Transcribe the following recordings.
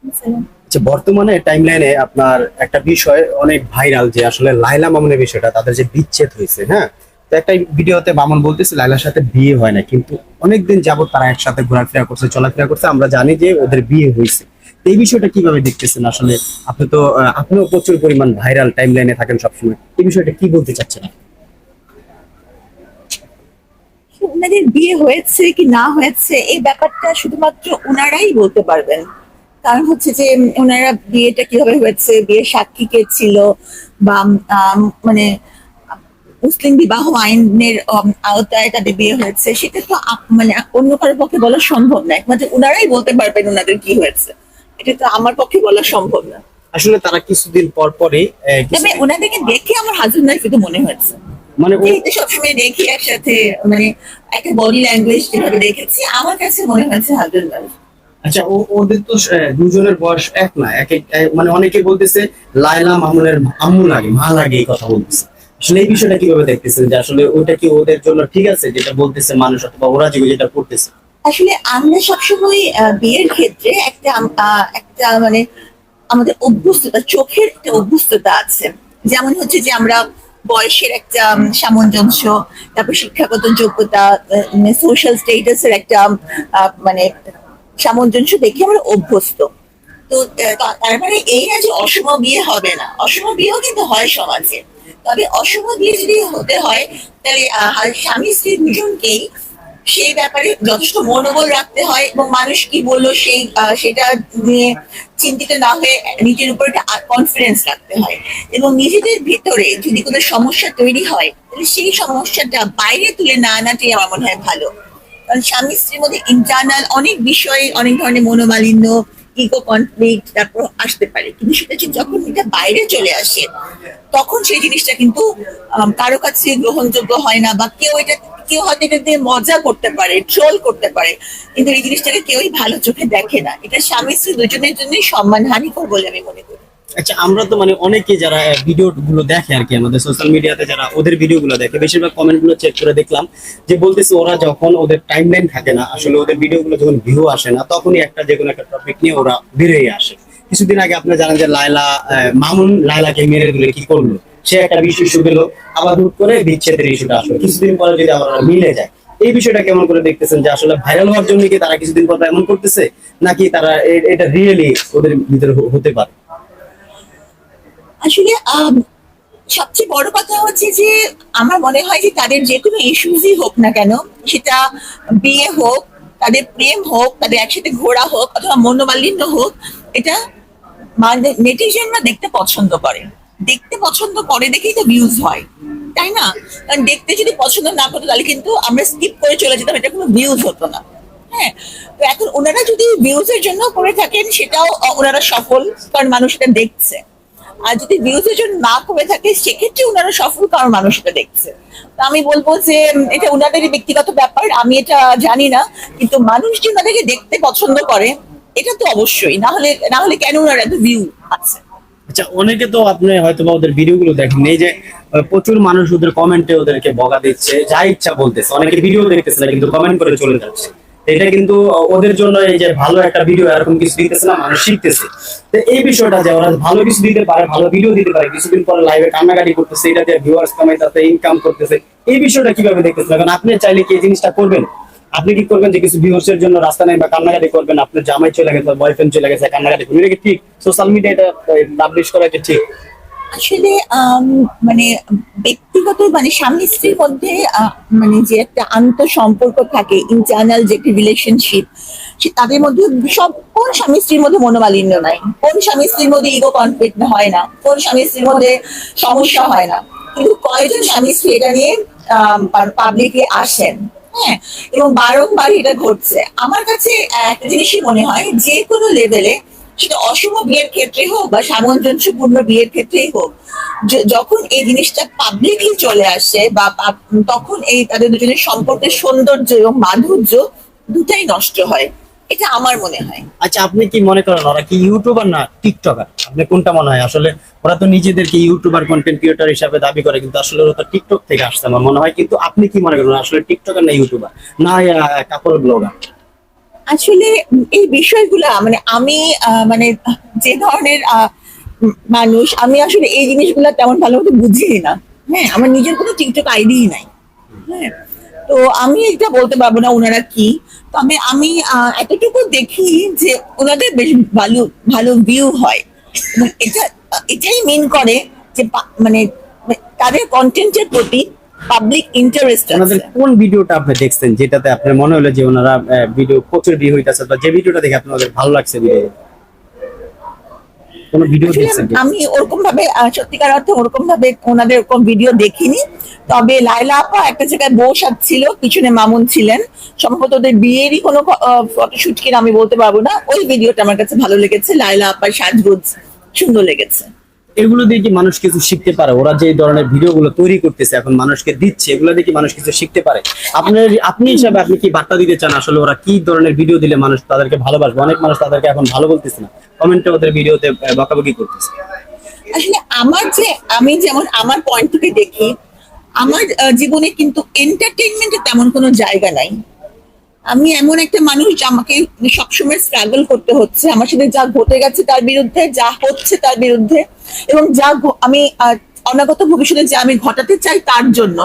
আচ্ছা, বর্তমানে টাইমলাইনে আপনার একটা বিষয় অনেক ভাইরাল, যে আসলে লাইলা মামুনের বিষয়টা, তাদের যে বিচ্ছেদ হয়েছে, হ্যাঁ। তো একটা ভিডিওতে মামুন বলতেছে লাইলার সাথে বিয়ে হয় না, কিন্তু অনেকদিন যাবত তারা একসাথে ঘোরাফেরা করছে, চলাফেরা করছে, আমরা জানি যে ওদের বিয়ে হয়েছে। তো এই বিষয়টা কিভাবে দেখতেছেন আসলে? আপনি তো আপনিও প্রচুর পরিমাণ ভাইরাল টাইমলাইনে থাকেন সবসময়, এই বিষয়টা কি বলতে চাচ্ছেন? ওনাদের বিয়ে হয়েছে কি না হয়েছে এই ব্যাপারটা শুধুমাত্র ওনারাই বলতে পারবেন। কারণ হচ্ছে যে ওনারা বিয়েটা কিভাবে হয়েছে, বিয়ের সাক্ষী কে ছিল, বা মানে মুসলিম বিবাহ আইনের আওতায় তাদের বিয়ে হয়েছে, সেটা তো মানে অন্য কারোর পক্ষে বলা সম্ভব না। একমাত্র ওনারাই বলতে পারবেন ওনাদের কি হয়েছে। এটা তো আমার পক্ষে বলা সম্ভব না। আসলে তারা কিছুদিন পর পরই তবে কিছুদিন ওনাদেরকে দেখে আমার হাজবেন্ড ওয়াইফ তো মনে হয়েছে। মানে ও এই তো সবসময় দেখি একসাথে, মানে একটা বডি ল্যাঙ্গুয়েজ যেভাবে দেখেছি, আমার কাছে মনে হয়েছে হাজবেন্ড ওয়াইফ। আচ্ছা, ওদের তো দুজনের বয়স এক না, মানে অনেকে বলতেছে লায়লা মামুনের আম্মু লাগে, মা লাগে, এই কথা বলতেছে। আসলে এই বিষয়টা কিভাবে দেখতেছেন, যে আসলে ওটা কি ওদের জন্য ঠিক আছে যেটা বলতেছে মানুষ, অথবা ওরা যেটা করতেছে? আসলে আমরা সবসময় বিয়ের ক্ষেত্রে একটা মানে আমাদের অভ্যস্ততা, চোখের একটা অভ্যস্ততা আছে। যেমন হচ্ছে যে আমরা বয়সের একটা সামঞ্জস্য, তারপর শিক্ষাগত যোগ্যতা, সোশ্যাল স্টেটাসের একটা মানে সামঞ্জস্য দেখে আমরা অভ্যস্ত। তো তার মানে এই না যে অসম বিয়ে হবে না, অসম বিয়েও কিন্তু হয় সমাজে। তবে অসম বিয়ে যদি হতে হয়, তাহলে স্বামী স্ত্রী দুজনকেই সেই ব্যাপারে যথেষ্ট মনোবল রাখতে হয়, এবং মানুষ কি বললো সেটা নিয়ে চিন্তিত না হয়ে নিজের উপর একটা কনফিডেন্স রাখতে হয়। এবং নিজেদের ভিতরে যদি কোনো সমস্যা তৈরি হয়, তাহলে সেই সমস্যাটা বাইরে তুলে না আনাটাই আমার মনে হয় ভালো। কারণ স্বামী স্ত্রীর মধ্যে ইন্টারনাল অনেক বিষয়ে অনেক ধরনের মনোমালিন্য, ইগো কনফ্লিক্ট তারপর আসতে পারে, কিন্তু সেটা যখন এটা বাইরে চলে আসে, তখন সেই জিনিসটা কিন্তু কারো কাছে গ্রহণযোগ্য হয় না, বা কেউ হয়তো এটা দিয়ে মজা করতে পারে, ট্রোল করতে পারে, কিন্তু এই জিনিসটাকে কেউই ভালো চোখে দেখে না। এটা স্বামী স্ত্রী দুজনের জন্যই সম্মান হানিকর বলে আমি মনে করি। আচ্ছা, আমরা তো মানে অনেকে যারা ভিডিও গুলো দেখে আর কি, আমাদের সোশ্যাল মিডিয়াতে যারা ওদের ভিডিও গুলো দেখে, বেশিরভাগ কমেন্ট গুলো চেক করে দেখলাম যে বলতেছে ওরা যখন ওদের টাইম লাইন থাকে না, আসলে ওদের ভিডিও গুলো যখন ভিউ আসে না, তখনই একটা যে কোনো একটা টপিক নিয়ে ওরা বেরিয়ে আসে। কিছুদিন আগে আপনি জানেন যে লায়লা মামুন লায়লাকে মেরে দিলে কি করলো, সে একটা বিষয় ইস্যু গেল, আবার হুট করে বিচ্ছেদের ইস্যুটা আসলো, কিছুদিন পরে যদি আবার মিলে যায়, এই বিষয়টা কেমন করে দেখতেছেন? যে আসলে ভাইরাল হওয়ার জন্য কি তারা কিছুদিন পর এমন করতেছে, নাকি তারা এটা রিয়েলি ওদের ভিতরে হতে পারে? আসলে সবচেয়ে বড় কথা হচ্ছে যে আমার মনে হয় যে তাদের যে কোনো ইস্যুজই হোক না কেন, সেটা বিয়ে হোক, তাদের প্রেম হোক, তাদের একসাথে ঘোরা হোক, অথবা মনোমালিন্য হোক, এটা মানে নেটিজেনরা দেখতে পছন্দ করে। দেখতে পছন্দ করে দেখেই তো ভিউজ হয়, তাই না? কারণ দেখতে যদি পছন্দ না করতো, তাহলে কিন্তু আমরা স্কিপ করে চলে যেতাম, এটা কোনো ভিউজ হতো না। হ্যাঁ। তো এখন ওনারা যদি ভিউজের জন্য করে থাকেন, সেটাও ওনারা সফল, কারণ মানুষ এটা দেখছে। আর যদি ভিউজের জন্য না করে থাকে, সেক্ষেত্রে ওনারা সফল, কারণ মানুষ এটা দেখছে। তো আমি বলবো যে এটা ওনাদেরই ব্যক্তিগত ব্যাপার, আমি এটা জানি না। কিন্তু মানুষ যে ওনাদেরকে দেখতে পছন্দ করে, এটা তো অবশ্যই, না হলে কেন ওনার এত ভিউ আছে। আচ্ছা, অনেকে তো আপনি হয়তো বা ওদের ভিডিও গুলো দেখেন, এই যে প্রচুর মানুষ ওদের কমেন্টে ওদেরকে বকা দিচ্ছে, যা ইচ্ছা বলতেছে, অনেকে ভিডিও দেখতেছে না কিন্তু কমেন্ট করে চলে যাচ্ছে। তো এটা কিন্তু ওদের জন্য এই যে ভালো একটা ভিডিও এরকম কিছু দিতেছে না, মানুষ শিখতেছে। তো এই বিষয়টা যে ওরা ভালো কিছু দিতে পারে, ভালো ভিডিও দিতে পারে, কিছুদিন পরে লাইভে কান্নাকাটি করতেছে, এটা দিয়ে ভিউয়ার্স কামাইতেছে, ইনকাম করতেছে, এই বিষয়টা কিভাবে দেখতেছেন? এখন আপনি চাইলে কি এই জিনিসটা করবেন? আপনি কি করবেন যে কিছু ভিউয়ার্স এর জন্য রাস্তা নাই বা কান্নাকাটি করবেন, আপনার জামাই চলে গেছে, বয়ফ্রেন্ড চলে গেছে, কান্নাকাটি করবেন, এটা কি ঠিক? সোশ্যাল মিডিয়া এটা পাবলিশ করা কি ঠিক? আসলে মানে ব্যক্তিগত, মানে স্বামী স্ত্রীর মধ্যে মানে যে একটা আন্তঃসম্পর্ক থাকে, ইন্টারনাল যে একটা রিলেশনশিপ, তাদের মধ্যে সব, কোন স্বামী স্ত্রীর মধ্যে মনোমালিন্য নাই, কোন স্বামী স্ত্রীর মধ্যে ইগো কনফ্লিক্ট হয় না, কোন স্বামী স্ত্রীর মধ্যে সমস্যা হয় না। কিন্তু কয়জন স্বামী স্ত্রী এটা নিয়ে পাবলিকে আসেন, হ্যাঁ, এবং বারংবার এটা ঘটছে। আমার কাছে একটা জিনিসই মনে হয়, যে কোনো লেভেলে, সেটা অশুভ বিয়ের ক্ষেত্রে হোক বা সামঞ্জস্যপূর্ণ বিয়ের ক্ষেত্রেই হোক, যখন এই জিনিসটা পাবলিকলি চলে আসে, বা তখন এই তাদের দুজনের সম্পর্কের সৌন্দর্য এবং মাধুর্য দুটাই নষ্ট হয়, এটা আমার মনে হয়। আচ্ছা, আপনি কি মনে করেন ওরা কি ইউটিউবার না টিকটকার? আপনি কোনটা মনে হয় আসলে? ওরা তো নিজেদেরকে ইউটিউবার, কন্টেন্ট ক্রিয়েটর হিসাবে দাবি করে, কিন্তু আসলে ওরা তো টিকটক থেকে আসছে আমার মনে হয়। কিন্তু আপনি কি মনে করেন আসলে টিকটকার না ইউটিউবার, না কাপড় ব্লগার? আসলে এই বিষয়গুলা মানে আমি মানে যে ধরনের মানুষ, আমি আসলে এই জিনিসগুলা তেমন ভালো মতো বুঝি না। হ্যাঁ, আমার নিজের কোনো টিকটক আইডিই নাই। হ্যাঁ, তো আমি এটা বলতে পারবো না ওনারা কি। তবে আমি এতটুকু দেখি যে ওনাদের বেশ ভালো ভালো ভিউ হয়, এবং এটাই মেন করে যে মানে তাদের কন্টেন্টের প্রতি পাবলিক ইন্টারেস্ট ওনাদের আছে। কোন ভিডিওটা আপনি দেখছেন যেটাতে আপনার মনে হলো যে ওনারা ভিডিও প্রচুর ভিউ হইতাছে, বা যে ভিডিওটা দেখে আপনাদের ভালো লাগছে ভিডিও, কোন ভিডিও আসলে দেখছেন কি? আমি ওরকম ভাবে সত্যিকার অর্থে ওরকম ভাবে ওনাদের ওরকম ভিডিও দেখিনি। তবে লায়লা আপা একটা জায়গায় বউ সাজছিল, পিছনে মামুন ছিলেন, সম্ভবত ওদের বিয়েরই কোনো ফটোশুট কিনা আমি বলতে পারবো না। ওই ভিডিওটা আমার কাছে ভালো লেগেছে, লায়লা আপার সাজগোজ সুন্দর লেগেছে। এগুলো দিয়ে কি মানুষ কিছু শিখতে পারে? ওরা যে এই ধরনের ভিডিও গুলো তৈরি করতেছে এখন মানুষকে দিচ্ছে, এগুলো দিয়ে কি মানুষ কিছু শিখতে পারে? আপনার আপনি হিসাবে আপনি কি বার্তা দিতে চান আসলে ওরা কি ধরনের ভিডিও দিলে মানুষ তাদেরকে ভালোবাসবে? অনেক মানুষ তাদেরকে এখন ভালো বলতেছে না, কমেন্টে ওদের ভিডিওতে বকাবকি করতেছে। আসলে আমি যেমন আমার পয়েন্ট থেকে দেখি, আমার জীবনে কিন্তু এন্টারটেইনমেন্টের তেমন কোনো জায়গা নাই। আমি এমন একটা মানুষ যে আমাকে সবসময় স্ট্রাগল করতে হচ্ছে আমার সাথে, যা ঘটে গেছে তার বিরুদ্ধে, যা হচ্ছে তার বিরুদ্ধে, এবং আমি অনাগত ভবিষ্যতে যা আমি ঘটাতে চাই তার জন্য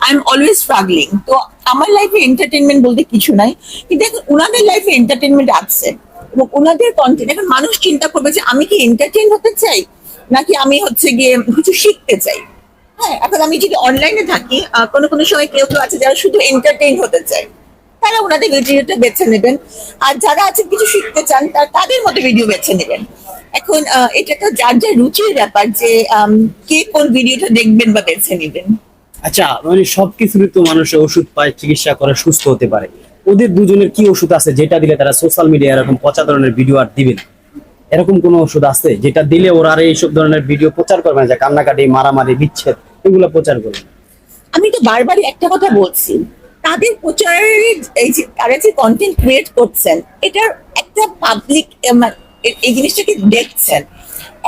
আই এম অলওয়েজ স্ট্রাগলিং। তো আমার লাইফে এন্টারটেনমেন্ট বলতে কিছু নাই, কিন্তু এখন ওনাদের লাইফে এন্টারটেনমেন্ট আছে, এবং ওনাদের কন্টেন্ট এখন মানুষ চিন্তা করবে যে আমি কি এন্টারটেইন হতে চাই, নাকি আমি হচ্ছে গিয়ে কিছু শিখতে চাই। হ্যাঁ, এখন আমি যদি অনলাইনে থাকি, কোনো কোনো সময় কেউ কেউ আছে যারা শুধু এন্টারটেইন হতে চায়, তারা ওনাদের ভিডিওটা বেছে নেবেন। আর যারা আছেন কিছু শিখতে চান, তাদের মতো ভিডিও বেছে নেবেন। এখন এটা তো যার যার রুচির ব্যাপার যে কে কোন ভিডিওটা দেখবেন বা বেছে নেবেন। আচ্ছা, মানে সবকিছুরই তো মানুষের ওষুধ পায়, চিকিৎসা করে সুস্থ হতে পারে। ওদের দুজনের কি ওষুধ আছে যেটা দিলে তারা সোশ্যাল মিডিয়া এরকম পচা ধরনের ভিডিও আর দিবে না? এরকম কোন ওষুধ আছে যেটা দিলে ওরা আর এইসব ধরনের ভিডিও প্রচার করবে না, যে কান্নাকাটি, মারামারি, বিচ্ছেদ এগুলো প্রচার করবে না? আমি তো বারবারই একটা কথা বলছি, তাদের প্রচারের এই যে তারা যে কন্টেন্ট ক্রিয়েট করছেন, এটার একটা পাবলিক এই জিনিসটাকে দেখছেন,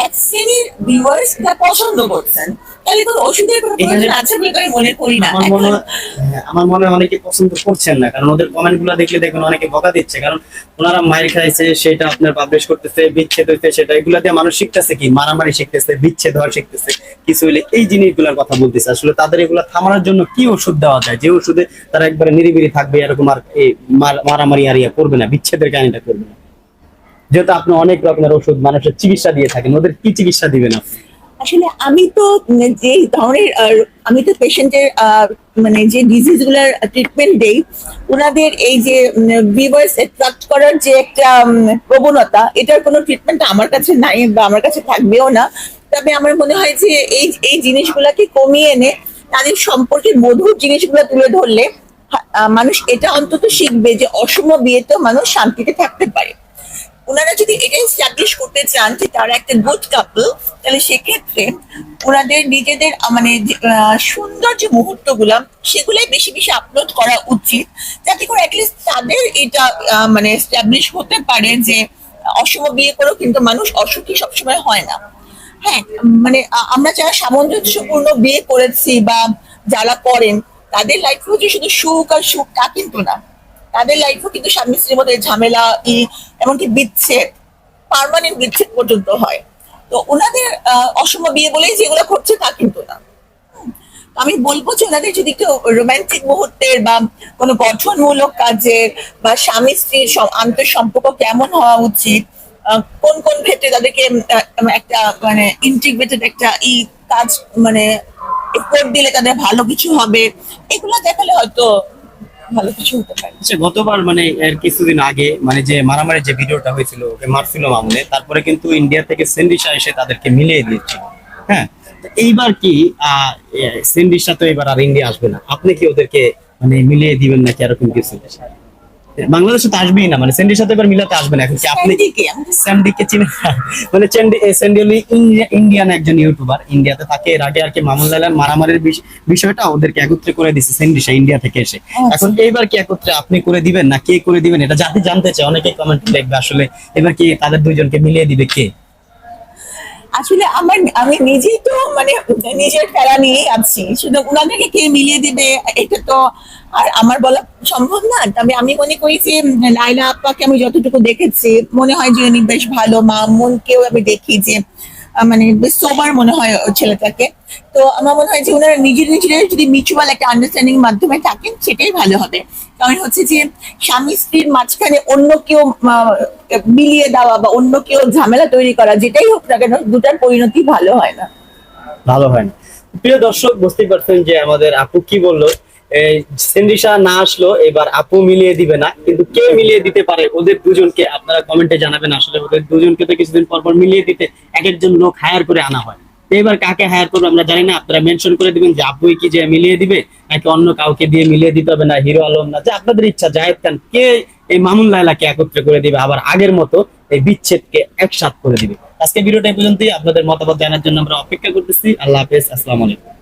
এক শ্রেণীর ভিউয়ার্স তা পছন্দ করছেন, তাহলে কোনো ওষুধের কোনো প্রয়োজন আছে বলে আমি মনে করি না। আমার মনে হয়, হ্যাঁ, আমার মনে হয় অনেকে পছন্দ করছেন না, কারণ ওদের কমেন্ট গুলা দেখলে দেখবেন অনেকে বকা দিচ্ছে, কারণ ওনারা মায়ের খাইছে সেটা আপনার পাবলিশ করতেছে, বিচ্ছেদ হইতে সেটা, এগুলা দিয়ে মানুষ শিখতেছে কি, মারামারি শিখতেছে, বিচ্ছেদ হওয়া শিখতেছে, কিছু হইলে এই জিনিসগুলোর কথা বলতেছে। আসলে তাদের এগুলা থামানোর জন্য কি ওষুধ দেওয়া যায় যে ওষুধে তারা একবারে নিরিবিলি থাকবে, এরকম আর এই মারামারি আর ইয়া করবে না, বিচ্ছেদের কাহিনীটা করবে না? যেহেতু আপনি অনেক রকমের ওষুধ মানুষের চিকিৎসা দিয়ে থাকেন, ওদের কি চিকিৎসা দিবেন আপনি? আসলে আমি তো যে ধরনের আমি তো পেশেন্টের মানে যে ডিজিজ গুলার ট্রিটমেন্ট দেই, ওনাদের এই যে ভিউয়ার্স অ্যাট্রাক্ট করার যে একটা প্রবণতা, এটার কোনো ট্রিটমেন্ট আমার কাছে নাই বা আমার কাছে থাকবেও না। তবে আমার মনে হয় যে এই এই জিনিসগুলাকে কমিয়ে এনে তাদের সম্পর্কে মধুর জিনিসগুলো তুলে ধরলে মানুষ এটা অন্তত শিখবে যে অসম বিয়েতেও মানুষ শান্তিতে থাকতে পারে। ওনারা যদি এটা এস্টাবলিশ করতে চান যে তারা একটা গুড কাপল, তাহলে সেক্ষেত্রে ওনাদের নিজেদের মানে সুন্দর যে মুহূর্ত গুলা, সেগুলাই বেশি বেশি আপলোড করা উচিত, যাতে করে অ্যাটলিস্ট তাদের এটা মানে এস্টাবলিশ হতে পারে যে অশুভ বিয়ে করেও কিন্তু মানুষ অসুখী সবসময় হয় না। হ্যাঁ, মানে আমরা যারা সামঞ্জস্যপূর্ণ বিয়ে করেছি বা যারা করেন, তাদের লাইফে হচ্ছে শুধু সুখ আর সুখ তা কিন্তু না, তাদের লাইফও কিন্তু স্বামী স্ত্রীর মধ্যে ঝামেলা, এমনকি বিচ্ছেদ, পার্মানেন্ট বিচ্ছেদ পর্যন্ত হয়। তো ওনাদের অসম বিয়ে বলেই যেগুলো করছে তা কিন্তু না। আমি বলবো যে ওনাদের যদি কেউ রোমান্টিক মুহূর্তের বা কোনো গঠনমূলক কাজের বা স্বামী স্ত্রীর আন্তঃসম্পর্ক কেমন হওয়া উচিত, কোন কোন ক্ষেত্রে তাদেরকে একটা মানে ইন্টিগ্রেটেড একটা কাজ মানে এফোর্ট দিলে তাদের ভালো কিছু হবে, এগুলো দেখালে হয়তো ভালো কিছু হতে পারে। আচ্ছা, গতবার মানে এর কিছুদিন আগে মানে যে মারামারি যে ভিডিওটা হয়েছিল, ওকে মারছিল মামুনে, তারপরে কিন্তু ইন্ডিয়া থেকে সেন্ডিসা এসে তাদেরকে মিলিয়ে দিচ্ছিল। হ্যাঁ, তো এইবার কি সেন্ডিসা তো এবার আর ইন্ডিয়া আসবে না, আপনি কি ওদেরকে মানে মিলিয়ে দিবেন নাকি এরকম কিছু? বাংলাদেশে তো আসবেই না, মানে সেন্ডির সাথে এবার মিলাতে আসবে না, এখন কি আপনি স্যান্ডিকে চিনেন না? মানে স্যান্ডি হলো ইন্ডিয়ান একজন ইউটিউবার, ইন্ডিয়াতে থাকে। এর আগে আর কি মামুন লালার মারামারির বিষয়টা ওদেরকে একত্রে করে দিচ্ছে সেন্ডিসা ইন্ডিয়া থেকে এসে। এখন এইবার কি একত্রে আপনি করে দিবেন না কে করে দিবেন, এটা জাতি জানতে চায়, অনেকে কমেন্ট দেখবে আসলে এবার কি তাদের দুইজনকে মিলিয়ে দিবে কে? আসলে আমি নিজেই তো মানে নিজের প্যারা নিয়েই আছি, শুধু উনাদেরকে কে মিলিয়ে দিবে এটা তো আর আমার বলা সম্ভব না। তবে আমি মনে করি যে লাইলা আপাকে আমি যতটুকু দেখেছি মনে হয় যে উনি বেশ ভালো। মামুনকেও আমি দেখি যে মানে বেশ সোবার মনে হয় ওই ছেলেটাকে। তো আমার মনে হয় যে ওনারা নিজের নিজের যদি মিউচুয়াল একটা আন্ডারস্ট্যান্ডিং মাধ্যমে থাকেন সেটাই ভালো হবে। কারণ হচ্ছে যে স্বামী স্ত্রীর মাঝখানে অন্য কেউ মিলিয়ে দেওয়া বা অন্য কেউ ঝামেলা তৈরি করা, যেটাই হোক না কেন, দুটার পরিণতি ভালো হয় না। ভালো হয় না। প্রিয় দর্শক, বুঝতেই পারছেন যে আমাদের আপু কি বললো। এই সেন্ডিসা না আসলো, এবার আপু মিলিয়ে দিবে না, কিন্তু কে মিলিয়ে দিতে পারে ওদের দুজনকে আপনারা কমেন্টে জানাবেন। আসলে ওদের দুজনকে তো কিছুদিন পর পর মিলিয়ে দিতে এক একজন লোক হায়ার করে আনা হয়। তো এবার কাকে হায়ার করবো আমরা জানি না, আপনারা মেনশন করে দিবেন যে আপুই কি যে মিলিয়ে দিবে নাকি অন্য কাউকে দিয়ে মিলিয়ে দিতে হবে, না হিরো আলম, না যে আপনাদের ইচ্ছা জায়েদ খান, কে এই মামুন লায়লাকে একত্রে করে দিবে, আবার আগের মতো এই বিচ্ছেদকে একসাথ করে দিবে। আজকে ভিডিওটা এই পর্যন্তই। আপনাদের মতামত জানার জন্য আমরা অপেক্ষা করতেছি। আল্লাহ হাফেজ, আসসালামু আলাইকুম।